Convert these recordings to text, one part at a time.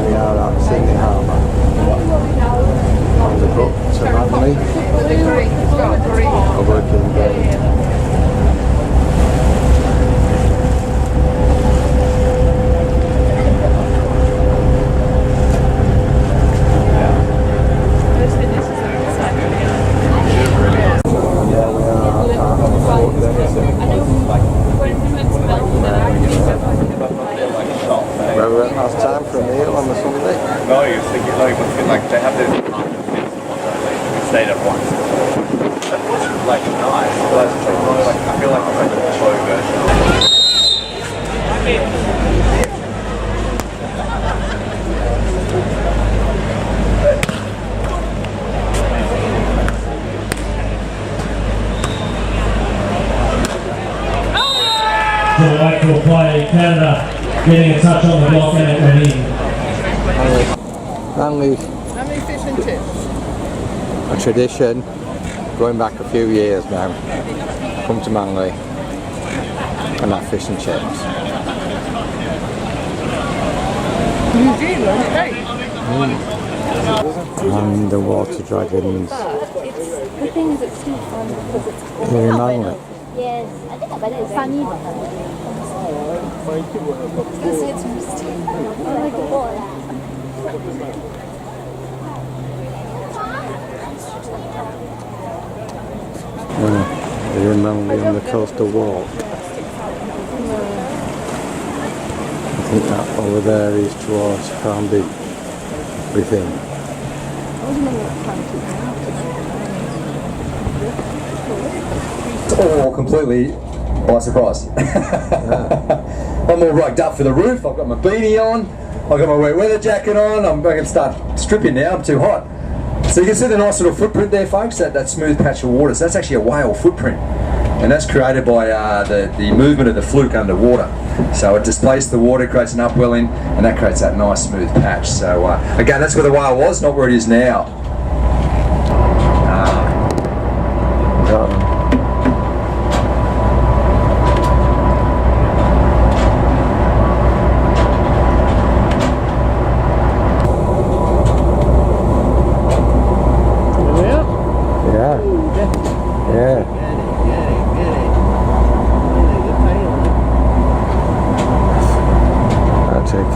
We are at Sydney Harbour. On the boat to Manly. A working day. Remember last time for a meal on the Sunday? No, you're thinking like they have this we stayed at once. That was like nice, but I feel like it's like a slow version. Delightful play, Canada getting a touch on the block and it went in. Manly fish and chips. a tradition going back a few years now. Come to Manly and have fish and chips. New Zealand, hey? And the water dragons. It's the things that still fun because it's Here in Manly. yes, I think I bet it's funny. It's interesting. Oh my god. They're in Manly on the coastal walk. I think that over there is towards Farnby within. All completely by surprise. I'm all rugged up for the roof, I've got my beanie on, I've got my wet weather jacket on, I can start stripping now, I'm too hot. So you can see the nice little footprint there, folks, that smooth patch of water. So that's actually a whale footprint, and that's created by the movement of the fluke underwater. So it displaces the water, creates an upwelling, and that creates that nice smooth patch. So again, that's where the whale was, not where it is now.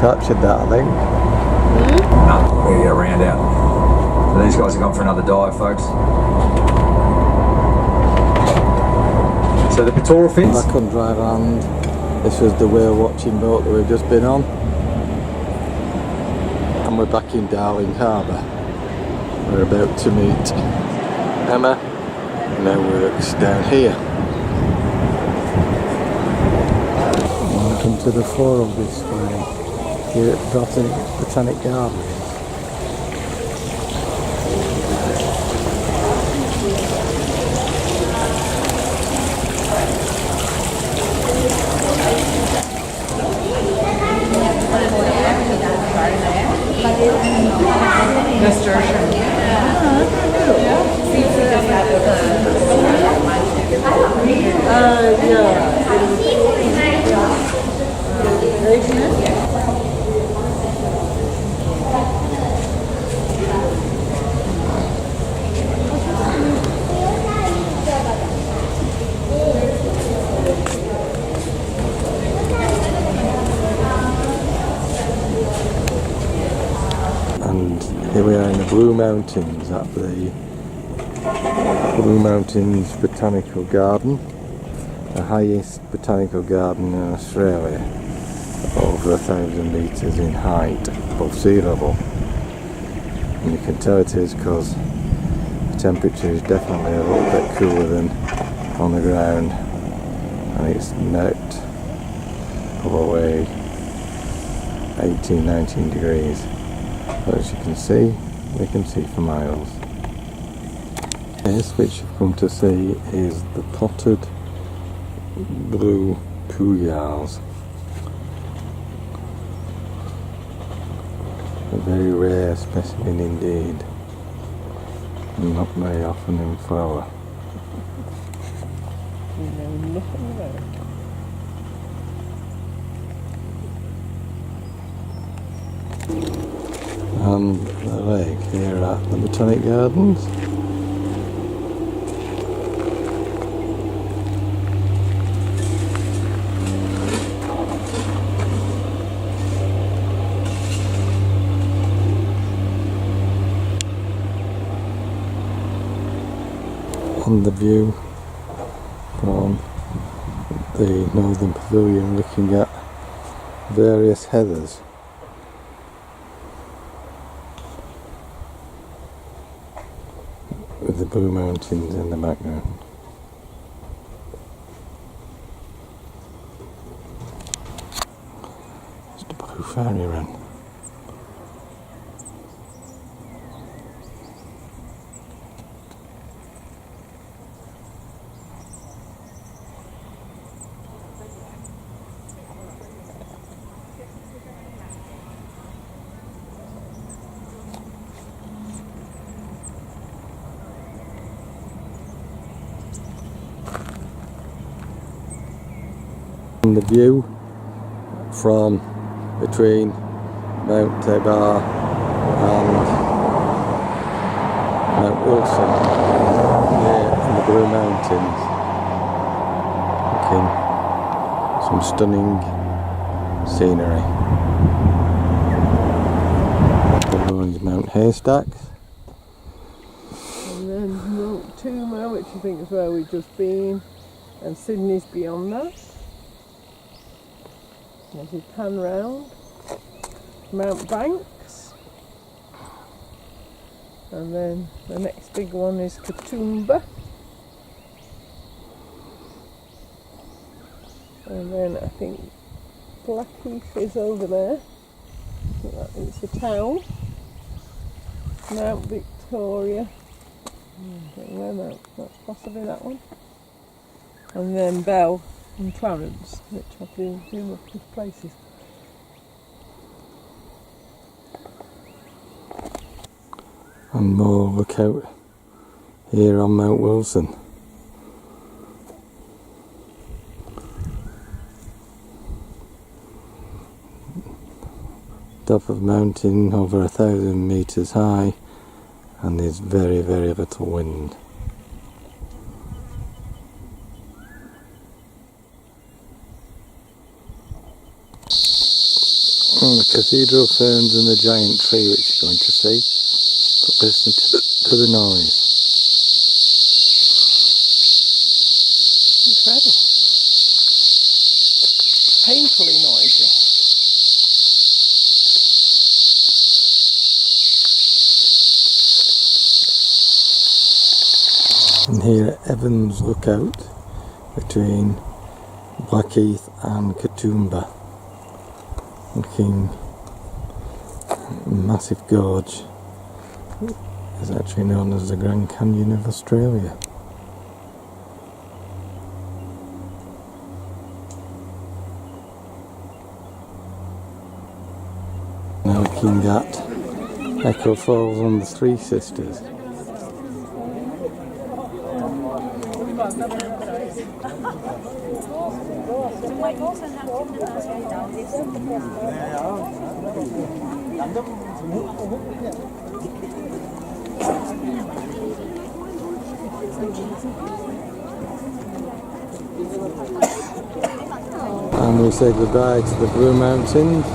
Captured that, I think. No, we're going to get a round out. So these guys are gone for another dive, folks. So the pectoral fins. Back on dry land. This was the whale watching boat that we've just been on. And we're back in Darling Harbour. We're about to meet Emma and her works down here. Welcome to the floor of this way. Here at Botanic Garden. Here we are in the Blue Mountains at the Blue Mountains Botanical Garden, the highest botanical garden in Australia, over 1,000 metres in height above sea level. And you can tell it is because the temperature is definitely a little bit cooler than on the ground, and it's not probably 18-19 degrees. But as you can see, we can see for miles. This, which you've come to see, is the potted blue pooyals. A very rare specimen indeed, and not very often in flower. and the lake here at the Botanic Gardens. And the view from the Northern Pavilion looking at various heathers. With the Blue Mountains in the background. It's the Blue Fairy Run. And the view from between Mount Tabor and Mount Wilson here in the Blue Mountains. Looking some stunning scenery. The one is Mount Haystacks. And then Mount Tuma, which I think is where we've just been, and Sydney's beyond that. As you pan round, Mount Banks, and then the next big one is Katoomba, and then I think Blackheath is over there. I think that is the town. Mount Victoria, I don't know where that's possibly that one, and then Bell and Clarence, which I've been doing up to places. And more look out here on Mount Wilson. Top of mountain over 1,000 meters high, and there's very, very little wind. And the cathedral ferns and the giant tree which you're going to see, but listen to the noise. Incredible. Painfully noisy. And here at Evans Lookout between Blackheath and Katoomba. Looking massive gorge. It's actually known as the Grand Canyon of Australia. Now looking at Echo Falls and the Three Sisters. And we say goodbye to the Blue Mountains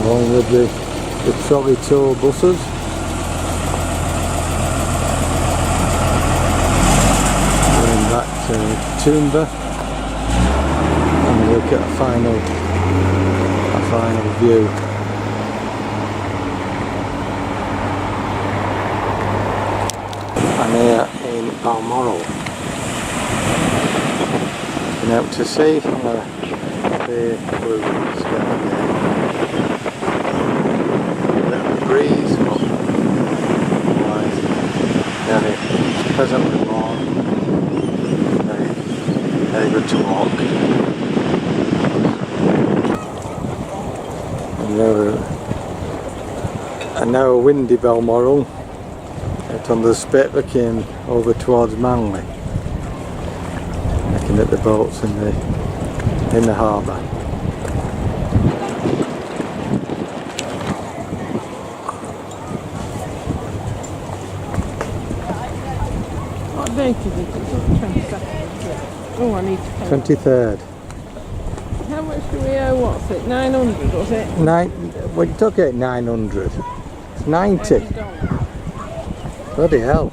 along with the trolley tour buses. Going back to Katoomba and look at a final view. I'm here in Balmoral. Looking out to sea on a clear blue sky again. A little breeze, but otherwise very pleasantly warm. Very good to walk. And now a windy Balmoral. Out on the spit looking over towards Manly. Looking at the boats in the harbour. date is it? It's not 22nd, is it? Oh, I need to pay. 23rd. How much do we owe? What's it? 900, was it? Well, you took it 900. It's 90. Bloody hell.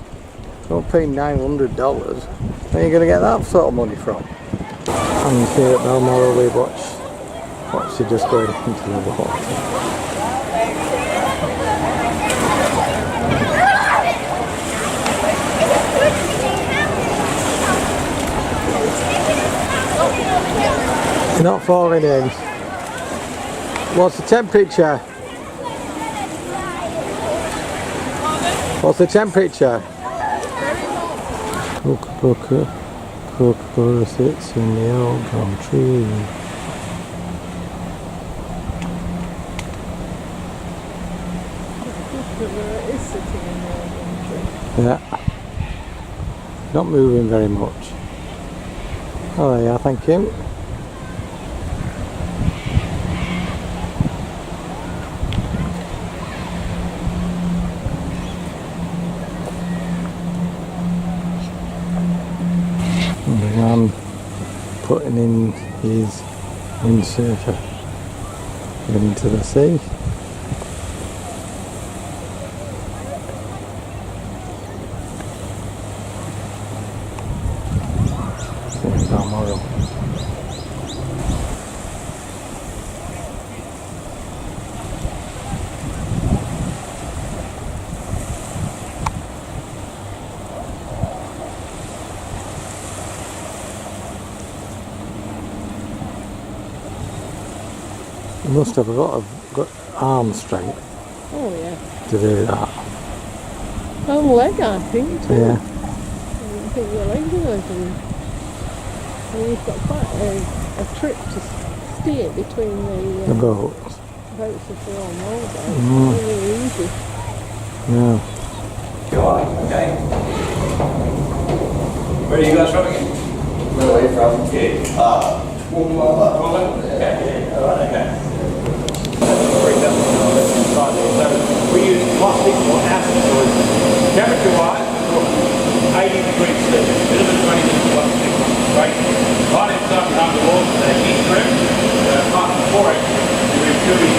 Don't pay $900. Where are you going to get that sort of money from? And here at Balmoral we watch you just going into the water. You're not falling in. What's the temperature? What's the temperature? Kookaburra sits in the old gum tree. Kookaburra is sitting in the old gum tree. Yeah. Not moving very much. Oh, there you are, thank you. The man putting in his windsurfer into the sea. Here's Balmoral. You must have a lot of arm strength Oh, yeah. to do that. Whole leg, I think, too. Yeah. I think your legs are open. And you've got quite a trip to steer between The the boats. boats if they're on roll there. Mm. It's really easy. Yeah. Okay. Where are you guys from again? Where are you from? Yeah. Wollongong? Okay. Alright, okay. So we use plastic or acid fluid. Temperature wise, 80 degrees Celsius, a little bit 20 degrees plastic. Right? Right inside the underwater, the heat strip, part before it, we're doing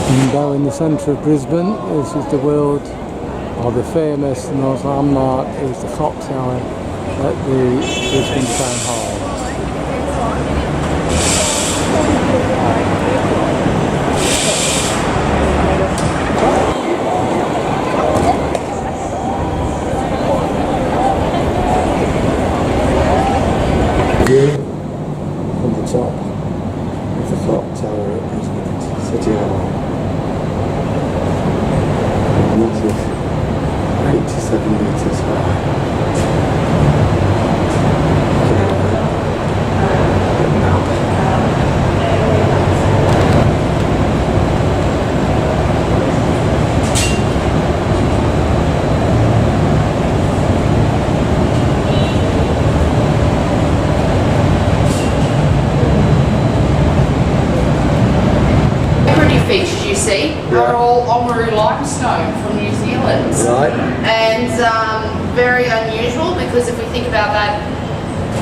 And down in the centre of Brisbane, this is the world, or the famous most landmark is the clock tower at the Brisbane Town Hall. From the top of the clock tower at Brisbane City Hall. It is 87 metres high. Features you see are all Oamaru limestone from New Zealand. Right. And very unusual because if we think about that,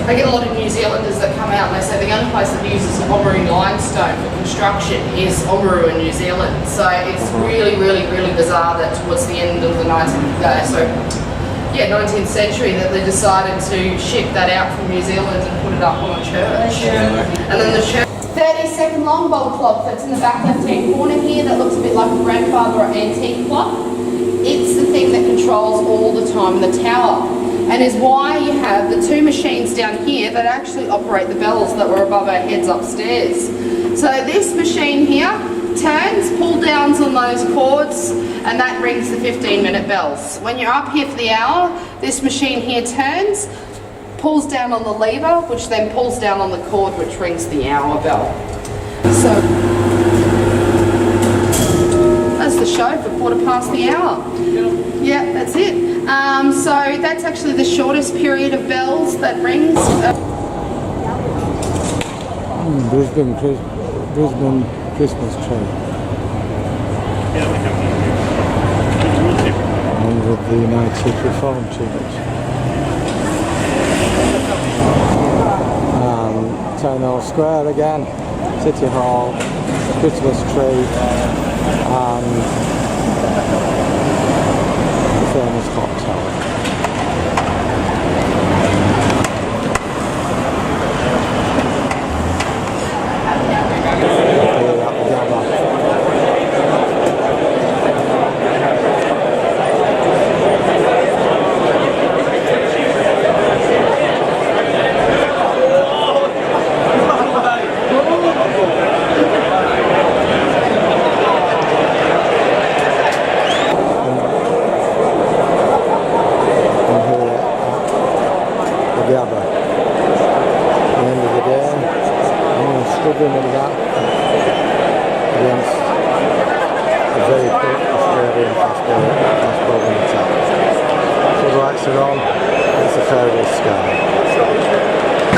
I get a lot of New Zealanders that come out and they say the only place that uses Oamaru limestone for construction is Oamaru in New Zealand. So it's really, really, really bizarre that towards the end of the 19th century that they decided to ship that out from New Zealand and put it up on a church. And then the church 30-second long bulb clock that's in the back left-hand corner here that looks a bit like a grandfather or antique clock. It's the thing that controls all the time in the tower and is why you have the two machines down here that actually operate the bells that were above our heads upstairs. So this machine here turns, pull downs on those cords, and that rings the 15-minute bells. When you're up here for the hour, this machine here turns, pulls down on the lever, which then pulls down on the cord, which rings the hour bell. So that's the show for 1:15. Yeah, that's it. So that's actually the shortest period of bells that rings. Brisbane Christmas tree. And with the United Reformed Church. Town Hall Square again, City Hall, Christmas tree, and the famous clock tower.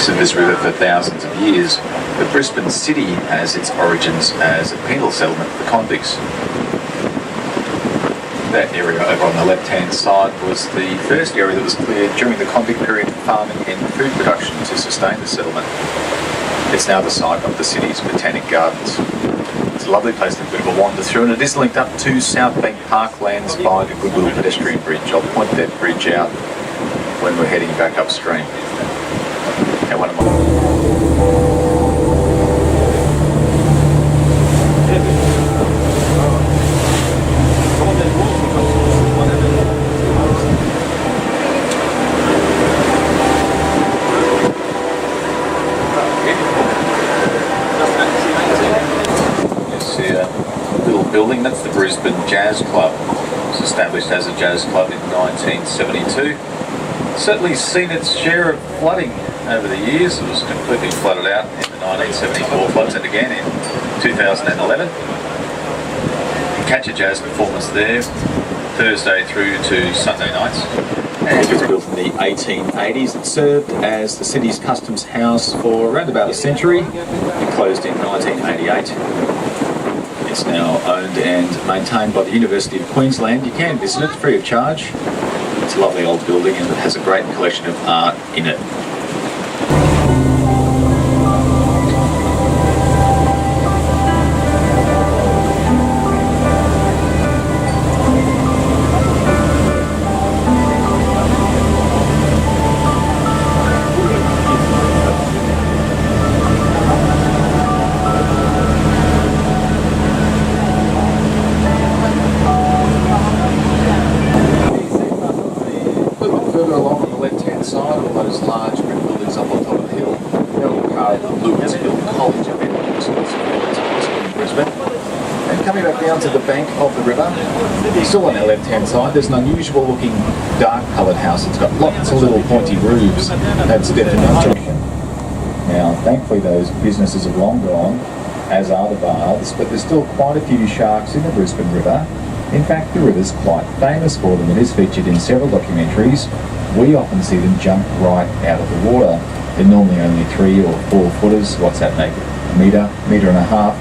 Of this river for thousands of years, but Brisbane City has its origins as a penal settlement for convicts. That area over on the left-hand side was the first area that was cleared during the convict period for farming and food production to sustain the settlement. It's now the site of the city's Botanic Gardens. It's a lovely place to have a bit of a wander through, and it is linked up to South Bank Parklands by the good little pedestrian bridge. I'll point that bridge out when we're heading back upstream. Now, one of my building, that's the Brisbane Jazz Club. It was established as a jazz club in 1972. Certainly seen its share of flooding over the years. It was completely flooded out in the 1974 floods and again in 2011. You can catch a jazz performance there Thursday through to Sunday nights. And it was built in the 1880s. It served as the city's customs house for around about a century. It closed in 1988. It's now owned and maintained by the University of Queensland. You can visit it free of charge. It's a lovely old building and it has a great collection of art in it. Further along on the left-hand side, all those large brick buildings up on top of the hill, they're all part of the Lucasville College of Economics in Brisbane. And coming back down to the bank of the river, still on our left-hand side, there's an unusual looking dark-coloured house. It's got lots of little pointy roofs. That's definitely. Now, thankfully those businesses have long gone, as are the baths, but there's still quite a few sharks in the Brisbane River. In fact, the river's quite famous for them. It is featured in several documentaries. We often see them jump right out of the water. They're normally only 3 or 4 footers, what's that make it? Metre and a half,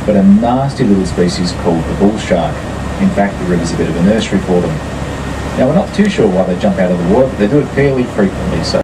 but a nasty little species called the bull shark. In fact, the river's a bit of a nursery for them. Now, we're not too sure why they jump out of the water, but they do it fairly frequently. So